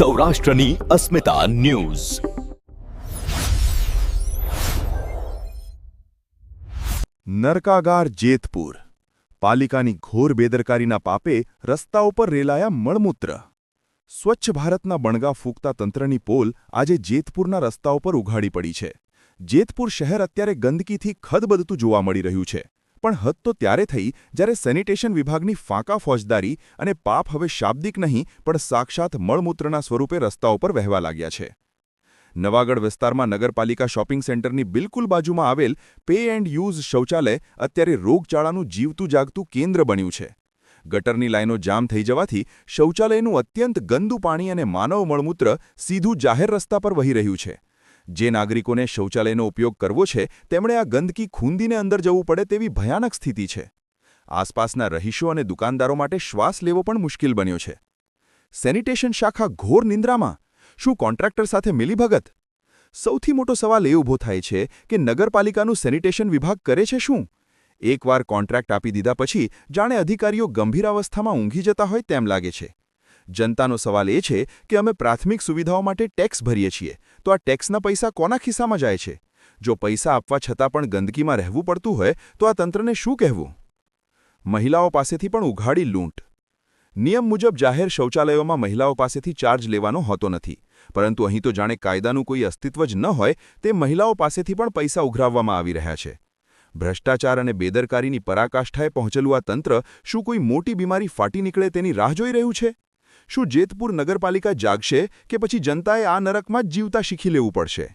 સૌરાષ્ટ્રની અસ્મિતા ન્યૂઝ. નરકાગાર જેતપુર. પાલિકાની ઘોર બેદરકારીના પાપે રસ્તા ઉપર રેલાયા મળમૂત્ર. સ્વચ્છ ભારતના બણગા ફૂંકતા તંત્રની પોલ આજે જેતપુરના રસ્તા ઉપર ઉઘાડી પડી છે. જેતપુર શહેર અત્યારે ગંદકીથી ખદબદતું જોવા મળી રહ્યું છે. પણ હદ તો ત્યારે થઈ જ્યારે સેનિટેશન વિભાગની ફાંકા ફોજદારી અને પાપ હવે શાબ્દિક નહીં પણ સાક્ષાત મળમૂત્રના સ્વરૂપે રસ્તા ઉપર વહેવા લાગ્યા છે. નવાગઢ વિસ્તારમાં નગરપાલિકા શોપિંગ સેન્ટરની બિલકુલ બાજુમાં આવેલ પે એન્ડ યુઝ શૌચાલય અત્યારે રોગચાળાનું જીવતું જાગતું કેન્દ્ર બન્યું છે. ગટરની લાઈનો જામ થઈ જવાથી શૌચાલયનું અત્યંત ગંદુ પાણી અને માનવ મળમૂત્ર સીધું જાહેર રસ્તા પર વહી રહ્યું છે. જે નાગરિકોને શૌચાલયનો ઉપયોગ કરવો છે તેમણે આ ગંદકી ખૂંદીને અંદર જવું પડે તેવી ભયાનક સ્થિતિ છે. આસપાસના રહીશો અને દુકાનદારો માટે શ્વાસ લેવો પણ મુશ્કેલ બન્યો છે. સેનિટેશન શાખા ઘોર નિંદ્રામાં. શું કોન્ટ્રાક્ટર સાથે મિલીભગત? સૌથી મોટો સવાલ એ ઊભો થાય છે કે નગરપાલિકાનું સેનિટેશન વિભાગ કરે છે શું? એકવાર કોન્ટ્રાક્ટ આપી દીધા પછી જાણે અધિકારીઓ ગંભીર અવસ્થામાં ઊંઘી જતા હોય તેમ લાગે છે. જનતાનો સવાલ એ છે કે અમે પ્રાથમિક સુવિધાઓ માટે ટેક્સ ભરીએ છીએ, તો આ ટેક્સના પૈસા કોના ખિસ્સામાં જાય છે? જો પૈસા આપવા છતાં પણ ગંદકીમાં રહેવું પડતું હોય તો આ તંત્રને શું કહેવું? મહિલાઓ પાસેથી પણ ઉઘાડી લૂંટ. નિયમ મુજબ જાહેર શૌચાલયોમાં મહિલાઓ પાસેથી ચાર્જ લેવાનો હોતો નથી, પરંતુ અહીં તો જાણે કાયદાનું કોઈ અસ્તિત્વ જ ન હોય તે મહિલાઓ પાસેથી પણ પૈસા ઉઘરાવવામાં આવી રહ્યા છે. ભ્રષ્ટાચાર અને બેદરકારીની પરાકાષ્ઠાએ પહોંચેલું આ તંત્ર શું કોઈ મોટી બીમારી ફાટી નીકળે તેની રાહ જોઈ રહ્યું છે? શું જેતપુર નગરપાલિકા જાગશે કે પછી જનતાએ આ નરકમાં જ જીવતા શીખી લેવું પડશે?